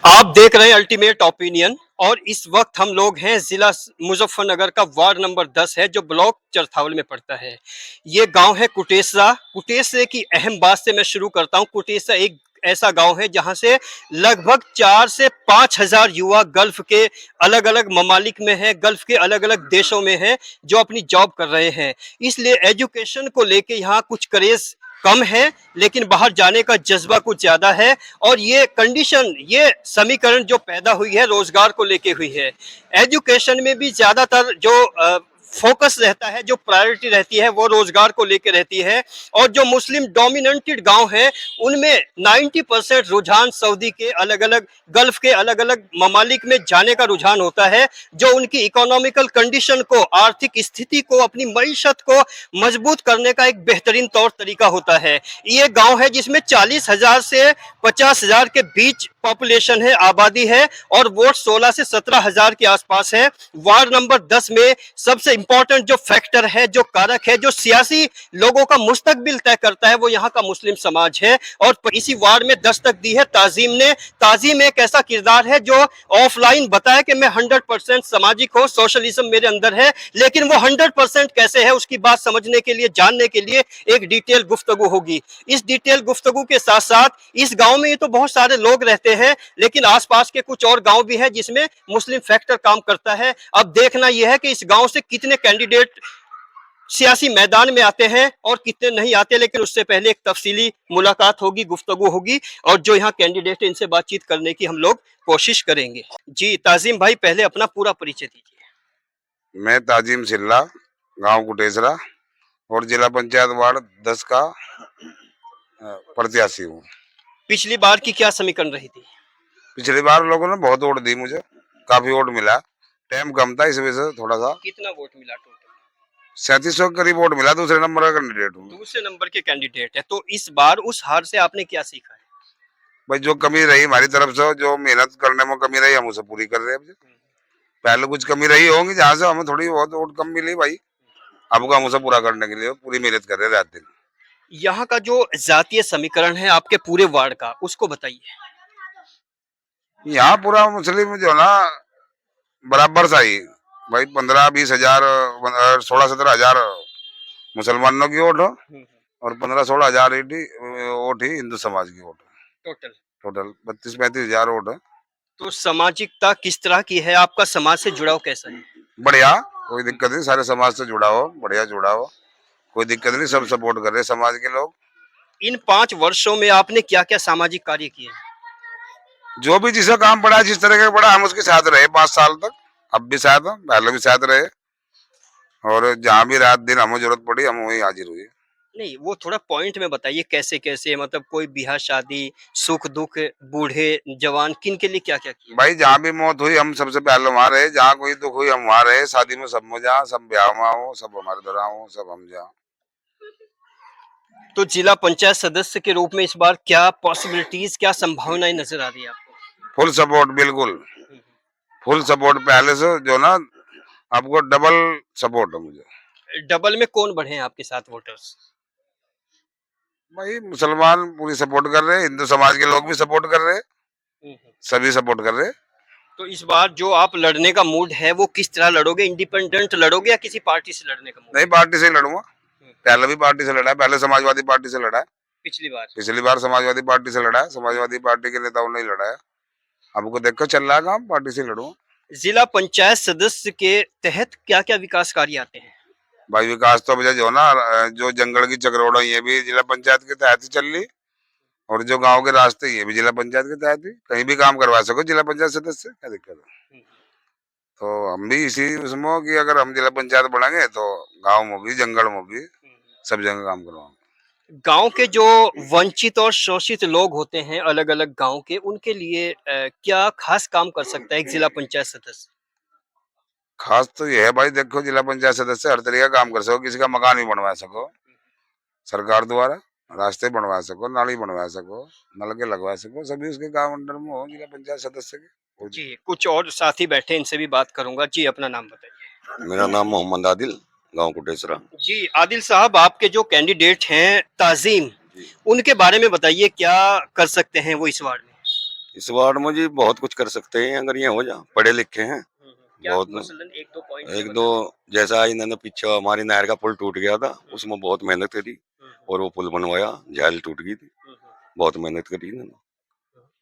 आप देख रहे हैं अल्टीमेट ओपिनियन और इस वक्त हम लोग हैं जिला मुजफ्फरनगर का वार्ड नंबर 10 है जो ब्लॉक चरथावल में पड़ता है। ये गांव है कुटेसरा। कुटेसरे की अहम बात से मैं शुरू करता हूं। कुटेसरा एक ऐसा गांव है जहां से लगभग 4 से 5 हजार युवा गल्फ के अलग अलग ममालिक में है, गल्फ के अलग अलग देशों में है, जो अपनी जॉब कर रहे हैं। इसलिए एजुकेशन को लेके यहाँ कुछ क्रेज कम है, लेकिन बाहर जाने का जज्बा कुछ ज्यादा है। और ये कंडीशन, ये समीकरण जो पैदा हुई है रोजगार को लेके हुई है। एजुकेशन में भी ज्यादातर जो फोकस रहता है, जो प्रायोरिटी रहती है, वो रोजगार को लेकर रहती है। और जो मुस्लिम डोमिनेटेड गांव है उनमें 90% रुझान सऊदी के अलग अलग, गल्फ के अलग अलग ममालिक में जाने का रुझान होता है, जो उनकी इकोनॉमिकल कंडीशन को, आर्थिक स्थिति को, अपनी मईशत को मजबूत करने का एक बेहतरीन तौर तरीका होता है। ये गांव है जिसमें 40,000 से 50,000 के बीच पॉपुलेशन है, आबादी है, और वोट 16 से 17,000 के आसपास है। वार्ड नंबर 10 में सबसे इंपॉर्टेंट जो फैक्टर है, जो कारक है, जो सियासी लोगों का मुस्तकबिल तय करता है, वो यहाँ का मुस्लिम समाज है। और इसी वार्ड में दस्तक दी है ताजीम ने। ताजीम एक ऐसा किरदार है जो ऑफलाइन बताया कि मैं 100% सामाजिक हूँ, सोशलिज्म मेरे अंदर है, लेकिन वो 100% कैसे है उसकी बात समझने के लिए, जानने के लिए एक डिटेल गुफ्तगू होगी। इस डिटेल गुफ्तगू के साथ साथ इस गांव में ये तो बहुत सारे लोग रहते हैं, लेकिन आसपास के कुछ और गांव भी है जिसमें मुस्लिम फैक्टर काम करता है। अब देखना यह है कि इस गांव से कितने कैंडिडेट सियासी मैदान में आते हैं और कितने नहीं आते। लेकिन उससे पहले एक तफसीली मुलाकात होगी, गुफ्तगू होगी, और जो यहाँ कैंडिडेट है इनसे बातचीत करने की हम लोग कोशिश करेंगे। जी ताजिम भाई, पहले अपना पूरा परिचय दीजिए। मैं ताजिम सिल्ला, गांव कुटेसरा और जिला पंचायत वार्ड 10 का प्रत्याशी हूँ। पिछली बार की क्या समीकरण रही थी? पिछली बार लोगों ने बहुत वोट दी, मुझे काफी वोट मिला। टाइम कम था, इस वजह से थोड़ा सा। कितना वोट मिला टोटल? 3700 के करीब वोट मिला। दूसरे नंबर का कैंडिडेट हूँ। दूसरे नंबर के कैंडिडेट है, तो इस बार उस हार से आपने क्या सीखा है? भाई, जो कमी रही हमारी तरफ से, जो मेहनत करने में कमी रही, हम उसे पूरी कर रहे हैं। पहले कुछ कमी रही होगी जहाँ से हमें थोड़ी बहुत वोट कम मिली, भाई अब हम उसे पूरा करने के लिए पूरी मेहनत कर रहे हैं रात दिन। यहाँ का जो जातीय समीकरण है आपके पूरे वार्ड का, उसको बताइए। यहाँ पूरा मुस्लिम जो ना बराबर सा ही, भाई 15-20 हजार, 16-17 हजार मुसलमानों की वोट हो और 15-16 हजार वोट ही हिंदू समाज की वोट है। टोटल टोटल 32-35 हजार वोट है। तो सामाजिकता किस तरह की है, आपका समाज से जुड़ाव कैसा है? बढ़िया, कोई दिक्कत नहीं, सारे समाज से जुड़ा हो, बढ़िया जुड़ा हो, कोई दिक्कत नहीं, सब सपोर्ट कर रहे समाज के लोग। इन 5 वर्षों में आपने क्या क्या सामाजिक कार्य किए? जो भी जिसे काम पड़ा, जिस तरह का पड़ा, हम उसके साथ रहे 5 साल तक। अब भी साथ हैं, पहले भी साथ रहे, और जहाँ भी रात दिन हमें जरूरत पड़ी हम वही हाजिर हुए। नहीं, वो थोड़ा पॉइंट में बताइए, कैसे कैसे, मतलब कोई ब्याह शादी, सुख दुख, बूढ़े जवान, किन के लिए क्या क्या किया? भाई, जहाँ भी मौत हुई हम सबसे पहले वहां रहे, जहाँ कोई दुख हुई हम वहां रहे, शादी में सब में जहाँ, सब ब्याह में हो, सब हमारे दरा हो, सब हम जहाँ। तो जिला पंचायत सदस्य के रूप में इस बार क्या पॉसिबिलिटीज, क्या संभावनाएं नजर आ रही है आपको? फुल सपोर्ट, बिल्कुल फुल सपोर्ट, पहले से जो ना आपको डबल सपोर्ट है मुझे। डबल में कौन बढ़े हैं आपके साथ वोटर्स? भाई, मुसलमान पूरी सपोर्ट कर रहे हैं, हिंदू समाज के लोग भी सपोर्ट कर रहे हैं, सभी सपोर्ट कर रहे हैं। तो इस बार जो आप लड़ने का मूड है वो किस तरह लड़ोगे? इंडिपेंडेंट लड़ोगे या किसी पार्टी से लड़ने का मूड? नहीं, पार्टी से ही लड़ूंगा। पहले भी पार्टी से लड़ा है, पहले समाजवादी पार्टी से लड़ा है। पिछली बार समाजवादी पार्टी से लड़ा है, समाजवादी पार्टी के नेताओं ने लड़ा है। हमको देखकर चल रहा है काम, पार्टी से लड़ूंगा। जिला पंचायत सदस्य के तहत क्या क्या विकास कार्य आते हैं? भाई, विकास तो वजह जो ना, जो जंगल की चक्रोड़ा ये भी जिला पंचायत के तहत ही चल रही, और जो गांव के रास्ते ये भी जिला पंचायत के तहत ही, कहीं भी काम करवा सको जिला पंचायत सदस्य से, क्या दिक्कत है? तो हम भी इसी उसमें कि अगर हम जिला पंचायत बढ़ाएंगे तो गाँव में भी, जंगल में भी, सब जगह काम करवाएंगे। गांव के जो वंचित और शोषित लोग होते हैं अलग अलग गांव के, उनके लिए क्या खास काम कर सकता है एक जिला पंचायत सदस्य? खास तो ये है भाई, देखो जिला पंचायत सदस्य हर तरीके का काम कर सको, किसी का मकान भी बनवा सको सरकार द्वारा, रास्ते बनवा सको, नाली बनवा सको, नलके लगवा सको, सभी उसके काम अंडर में हो जिला पंचायत सदस्य के। जी, कुछ और साथी बैठे, इनसे भी बात करूंगा। जी, अपना नाम बताइए। मेरा नाम मोहम्मद आदिल, गांव कुटेसरा। जी आदिल साहब, आपके जो कैंडिडेट हैं ताजीम, उनके बारे में बताइए, क्या कर सकते हैं वो इस वार्ड में? इस वार्ड में जी बहुत कुछ कर सकते हैं अगर ये हो जा, पढ़े लिखे हैं क्या बहुत। मसलन एक दो पॉइंट एक दो जैसा इन्होंने पीछे हमारी नहर का पुल टूट गया था, उसमें बहुत मेहनत करी और वो पुल बनवाया, झील टूट गई थी, बहुत मेहनत करी इन्होंने।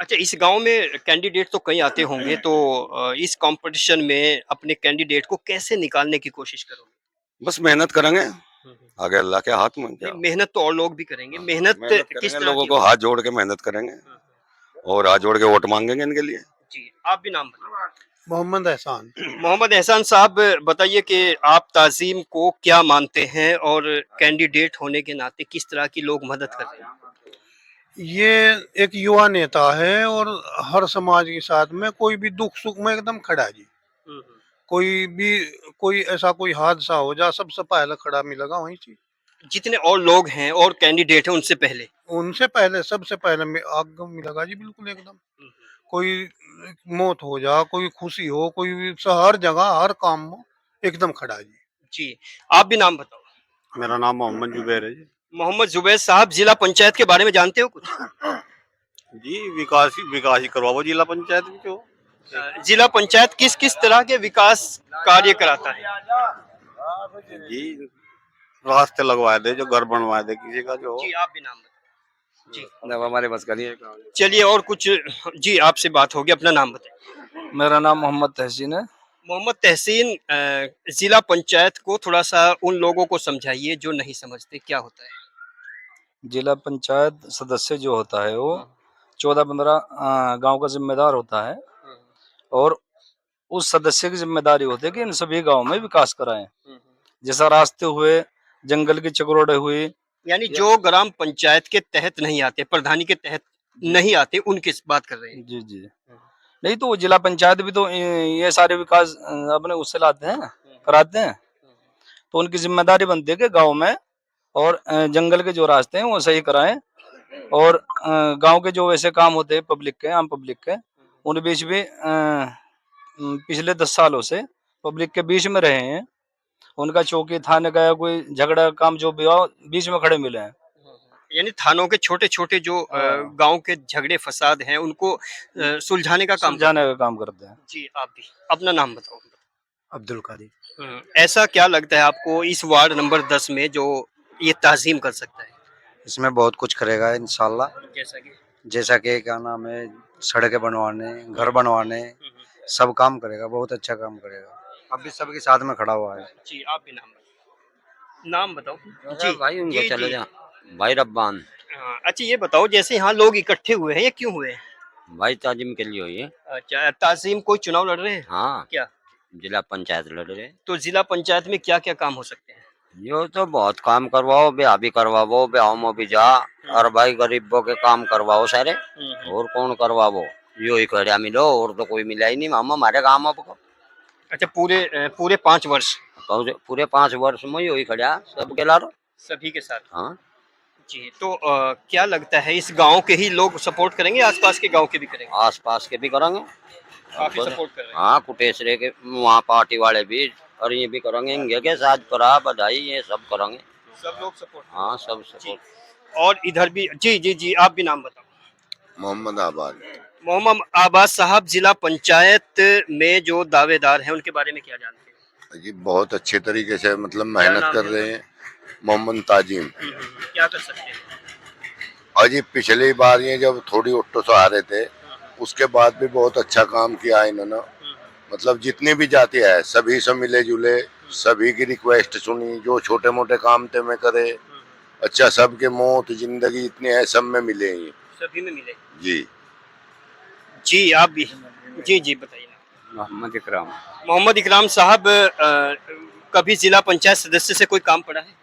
अच्छा, इस गांव में कैंडिडेट तो कई आते होंगे, तो इस कंपटीशन में अपने कैंडिडेट को कैसे निकालने की कोशिश करोगे? बस मेहनत करेंगे, आगे अल्लाह के हाथ में क्या। नहीं, मेहनत तो और लोग भी करेंगे। हाँ, मेहनत मेहनत किस करेंगे, तरह लोगों की को होगी? हाथ जोड़ के मेहनत करेंगे और हाथ जोड़ के वोट मांगेंगे इनके लिए। जी, आप भी नाम बताओ। मोहम्मद एहसान। मोहम्मद एहसान साहब, बताइए कि आप ताज़ीम को क्या मानते हैं और कैंडिडेट होने के नाते किस तरह की लोग मदद कर रहे हैं? ये एक युवा नेता है और हर समाज के साथ में कोई भी दुख सुख में एकदम खड़ा है जी। कोई भी कोई ऐसा कोई हादसा हो जा सबसे पहले खड़ा मिलेगा वहीं से। जितने और लोग हैं और कैंडिडेट हैं उनसे पहले। उनसे पहले सबसे पहले आगे मिलेगा जी बिल्कुल एकदम। कोई मौत हो जा, कोई खुशी हो, कोई भी हर जगह हर काम में एकदम खड़ा है जी। जी, आप भी नाम बताओ। मेरा नाम मोहम्मद जुबैर है जी। मोहम्मद जुबैर साहब, जिला पंचायत के बारे में जानते हो कुछ? जी विकास ही करवाओ जिला पंचायत में क्यों। जिला पंचायत किस किस तरह के विकास कार्य कराता है? जी रास्ते लगवा दे, जो घर बनवा दे किसी का जो। जी, आप भी नाम बताओ। जी, अब हमारे बस का नहीं है। चलिए और कुछ। जी, आपसे बात होगी, अपना नाम बताइए। मेरा नाम मोहम्मद तहसीन है। मोहम्मद तहसीन, जिला पंचायत को थोड़ा सा उन लोगों को समझाइए जो नहीं समझते क्या होता है। जिला पंचायत सदस्य जो होता है वो 14-15 गांव का जिम्मेदार होता है और उस सदस्य की जिम्मेदारी होती है कि इन सभी गांव में विकास कराएं। जैसा रास्ते हुए, जंगल की चकरोटे हुई। यानी जो ग्राम पंचायत के तहत नहीं आते, प्रधानी के तहत नहीं आते, उनकी बात कर रहे हैं। जी जी, नहीं तो वो जिला पंचायत भी तो ये सारे विकास अपने उससे लाते हैं, कराते हैं। तो उनकी जिम्मेदारी बनती है कि गांव में और जंगल के जो रास्ते हैं वो सही कराएं और गांव के जो वैसे काम होते हैं पब्लिक के, आम पब्लिक के, उन बीच भी पिछले 10 सालों से पब्लिक के बीच में रहे हैं। उनका चौकी थाने का या कोई झगड़ा काम जो भी हो बीच में खड़े मिले हैं। यानी थानों के छोटे छोटे जो गांव के झगड़े फसाद हैं उनको सुलझाने का काम सुलझाने का काम करते हैं। जी, आप भी अपना नाम बताओ। अब्दुल कादिर। ऐसा क्या लगता है आपको इस वार्ड नंबर 10 में जो ये ताज़ीम कर सकता है? इसमें बहुत कुछ करेगा इंशाल्लाह। जैसा कि जैसा कि क्या नाम है, सड़कें बनवाने, घर बनवाने, सब काम करेगा, बहुत अच्छा काम करेगा। अभी सबके साथ में खड़ा हुआ है। जी, आप भी नाम बताओ। जी भाई उनको जी चलो जी। जा भाई रब्बान हाँ, अच्छा ये बताओ, जैसे यहाँ लोग इकट्ठे हुए हैं, ये क्यों हुए हैं? भाई ताजिम के लिए हुई है। अच्छा, ताज़ीम कोई चुनाव लड़ रहे हैं हाँ, क्या? जिला पंचायत लड़ रहे। तो जिला पंचायत में क्या क्या काम हो सकते हैं? यो तो बहुत काम करवाओ, ब्याह भी करवाओ, ब्याह में भी जा और भाई गरीबों के काम करवाओ सारे। और कौन करवाओ, यो ही खड़ा मिलो और तो कोई मिला ही नहीं मामा हमारे गाँव में। अच्छा, पूरे 5 वर्ष पूरे 5 वर्ष में यो ही खड़ा सबके लारो सभी के साथ। हाँ। जी, तो क्या लगता है इस गांव के ही लोग सपोर्ट करेंगे, आसपास के गांव के भी करेंगे? आस पास के भी करेंगे, काफी सपोर्ट कर रहे हैं। हाँ कुटेसरे के वहाँ पार्टी वाले भी और ये भी करेंगे, इनके के साथ करा बधाई ये सब करेंगे, सब लोग सपोर्ट। हाँ सब सपोर्ट। और इधर भी जी जी जी, आप भी नाम बताओ। मोहम्मद आबाद। मोहम्मद आबाद साहब, जिला पंचायत में जो दावेदार हैं उनके बारे में क्या जानते हैं? जी बहुत अच्छे तरीके से मतलब क्या मेहनत नाम कर है रहे हैं। मोहम्मद ताजिम। क्या कर सकते हैं? और जी पिछली बार ये जब थोड़ी ऑटो से आ रहे थे उसके बाद भी बहुत अच्छा काम किया है इन्होंने। मतलब जितनी भी जाति है सभी से मिले जुले, सभी की रिक्वेस्ट सुनी, जो छोटे मोटे काम थे मैं करे। अच्छा, सबके मौत जिंदगी इतनी है सब में मिले ये। सभी में मिले। जी जी, आप भी जी जी बताइए। मोहम्मद इकराम। मोहम्मद इकराम साहब, कभी जिला पंचायत सदस्य से कोई काम पड़ा है?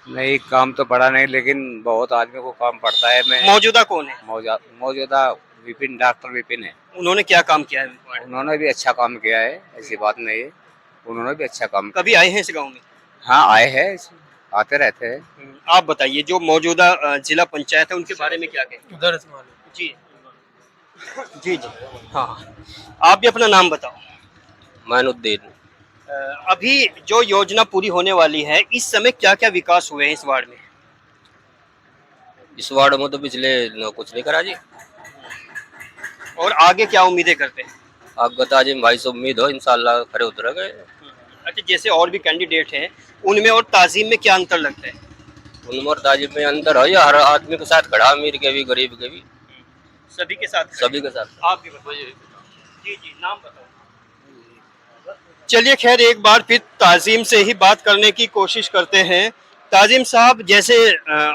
नहीं, काम तो पड़ा नहीं, लेकिन बहुत आदमी को काम पड़ता है। मैं मौजूदा कौन है? मौजूदा डॉक्टर विपिन है। उन्होंने क्या काम किया है? उन्होंने भी अच्छा काम किया है, ऐसी बात नहीं है, उन्होंने भी अच्छा काम। कभी आए हैं इस गांव में? हाँ आए हैं, आते रहते हैं। आप बताइए, जो मौजूदा जिला पंचायत है उनके बारे में क्या कहें? जी जी जी हाँ, आप भी अपना नाम बताओ। मानुद्दीन। अभी जो योजना पूरी होने वाली है, इस समय क्या क्या विकास हुए हैं इस वार्ड में? इस वार्ड में तो पिछले कुछ नहीं करा जी। और आगे क्या उम्मीदें करते हैं? आप बता जी भाई से उम्मीद हो इंशाल्लाह खड़े उतरेंगे। अच्छा, जैसे और भी कैंडिडेट हैं, उनमें और ताजीम में क्या अंतर लगता है? उनमें और ताजिब में अंदर है या हर आदमी के साथ खड़ा, अमीर के भी गरीब के भी सभी के साथ खड़े? सभी के साथ। आप भी बताइए। जी जी, नाम बताओ। चलिए, खैर एक बार फिर ताजीम से ही बात करने की कोशिश करते हैं। ताजीम साहब, जैसे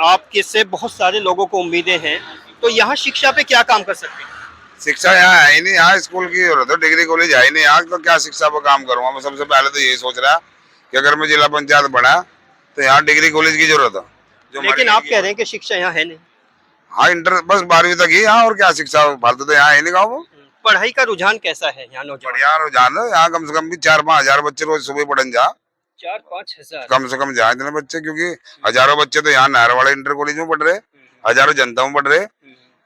आपके से बहुत सारे लोगों को उम्मीदें हैं, तो यहाँ शिक्षा पे क्या काम कर सकते हैं? शिक्षा यहाँ है ही नहीं, यहाँ स्कूल की जरूरत है, डिग्री कॉलेज है ही नहीं यहाँ, तो क्या शिक्षा पर काम करूँगा। मैं सबसे पहले तो यही सोच रहा कि अगर मैं जिला पंचायत बना तो यहाँ डिग्री कॉलेज की जरूरत है। लेकिन आप कह रहे हैं कि शिक्षा यहाँ है नहीं। हाँ, इंटर बस 12वीं तक ही यहाँ, और क्या शिक्षा फालतू तो यहाँ है नहीं गाँव में। पढ़ाई का रुझान कैसा है यहाँ नौजवान? बढ़िया रुझान है यहाँ, कम से कम भी 4-5 हजार बच्चे रोज सुबह पढ़ने जा, 4-5 हजार कम से कम जा इतने बच्चे, क्योंकि हजारों बच्चे तो यहाँ नहर वाले इंटर कॉलेज में पढ़ रहे, हजारों जनता में पढ़ रहे,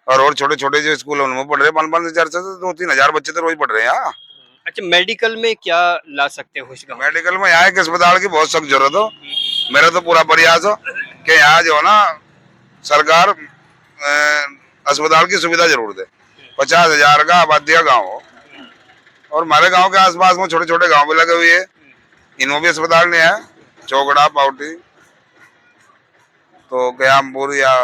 और छोटे छोटे जो स्कूल उनमें पढ़ रहे, 5-5 हजार से 2-3 हजार बच्चे तो रोज पढ़ रहे हैं यहाँ। अच्छा, मेडिकल में क्या ला सकते हो इस गाँव? मेडिकल में यहाँ एक अस्पताल की बहुत सख्त जरूरत हो। मेरा तो पूरा प्रयास हो कि यहाँ जो है ना सरकार अस्पताल की सुविधा जरूर दे। 50,000 का आबादी का गाँव हो, और हमारे गांव के आसपास में छोटे छोटे गांव भी लगे हुए हैं, इनमें भी अस्पताल नहीं है। चौकड़ा, पावटी, तो कयामपुर या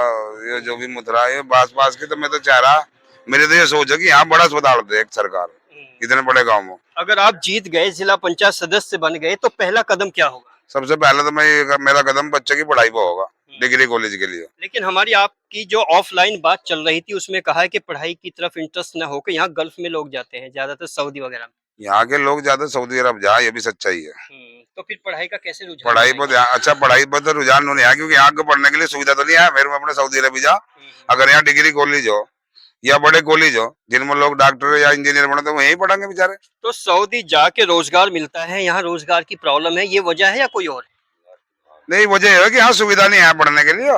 ये जो भी मुद्रा है पास की, तो मैं तो चाह रहा, मेरी तो ये सोच है कि यहाँ बड़ा अस्पताल दे एक सरकार इतने बड़े गांव में। अगर आप जीत गए, जिला पंचायत सदस्य बन गए, तो पहला कदम क्या होगा? सबसे पहले तो मेरा कदम बच्चे की पढ़ाई पर होगा, डिग्री कॉलेज के लिए। लेकिन हमारी आपकी जो ऑफलाइन बात चल रही थी, उसमें कहा है कि पढ़ाई की तरफ इंटरेस्ट न होकर यहाँ गल्फ में लोग जाते हैं, ज्यादातर सऊदी वगैरह में। यहाँ के लोग ज्यादा सऊदी अरब जा, ये भी सच्चाई है। तो फिर पढ़ाई का कैसे रुझान? पढ़ाई पर अच्छा, पढ़ाई पर तो रुझान नहीं है, क्योंकि यहाँ को पढ़ने के लिए सुविधा तो नहीं है। फिर मैं अपने सऊदी अरब जा, अगर यहाँ डिग्री कॉलेज हो या बड़े कॉलेज हो जिनमें लोग डॉक्टर या इंजीनियर बने, तो वो यही पढ़ेंगे बेचारे। तो सऊदी जाके रोजगार मिलता है, यहाँ रोजगार की प्रॉब्लम है, ये वजह है या कोई और? नहीं, वजह है कि यहाँ सुविधा नहीं है पढ़ने के लिए।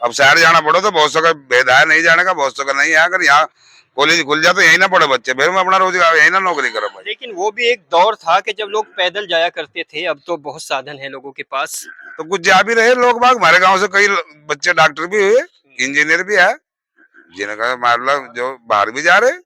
अब शहर जाना पड़ो तो बहुत सौ का भेद है, नहीं जाने का बहुत सौ का नहीं है। अगर यहाँ कॉलेज खुल जाए तो यही ना पढ़े बच्चे, फिर मैं अपना रोजगार यही ना नौकरी करूँ भाई। लेकिन वो भी एक दौर था कि जब लोग पैदल जाया करते थे, अब तो बहुत साधन है लोगों के पास। तो कुछ जा भी रहे लोग बाग, हमारे गांव से कई बच्चे डॉक्टर भी हुए, इंजीनियर भी है, जिनका मतलब जो बाहर भी जा रहे।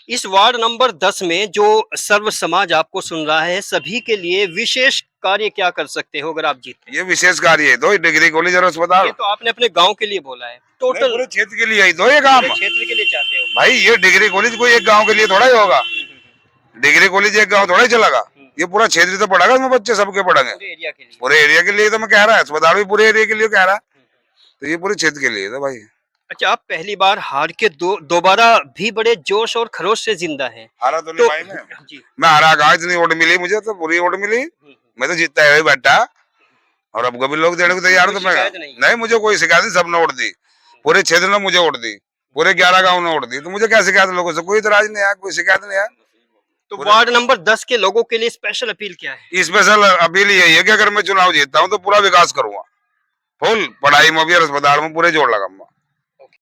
इस वार्ड नंबर 10 में जो सर्व समाज आपको सुन रहा है, सभी के लिए विशेष कार्य क्या कर सकते हो अगर आप जीते? ये विशेष कार्य है तो डिग्री कॉलेज और अस्पताल। ये तो आपने अपने गांव के लिए बोला है, टोटल पूरे क्षेत्र के लिए ही तो ये काम क्षेत्र के लिए चाहते हो भाई। ये डिग्री कॉलेज कोई एक गांव के लिए थोड़ा ही होगा, डिग्री कॉलेज एक गांव थोड़ा ही चलेगा, ये पूरा क्षेत्र तो पढ़ेगा, इसमें बच्चे सबके पढ़ेंगे, पूरे एरिया के लिए। पूरे एरिया के लिए तो मैं कह रहा है, अस्पताल भी पूरे एरिया के लिए कह रहा है, तो ये पूरे क्षेत्र के लिए तो भाई। अच्छा, आप पहली बार हार के दोबारा भी बड़े जोश और खरोश से जिंदा हैं। हारा तो नहीं भाई मैं हारा कहा, इतनी वोट मिली मुझे तो पूरी वोट मिली, मैं तो जीतता है बैठा, और अब कभी लोग देने को तैयार तो मैं नहीं, मुझे कोई शिकायत नहीं, सबने वोट दी, पूरे क्षेत्र ने मुझे वोट दी, पूरे 11 गाँव ने वोट दी, तो मुझे क्या शिकायत लोगों से? कोई इतराज नहीं है, कोई शिकायत नहीं है। तो वार्ड नंबर 10 के लोगों के लिए स्पेशल अपील क्या है? स्पेशल अपील यही है कि अगर मैं चुनाव जीतता हूँ तो पूरा विकास करूंगा, फुल पढ़ाई में भी और अस्पताल में पूरे जोड़ लगाऊंगा।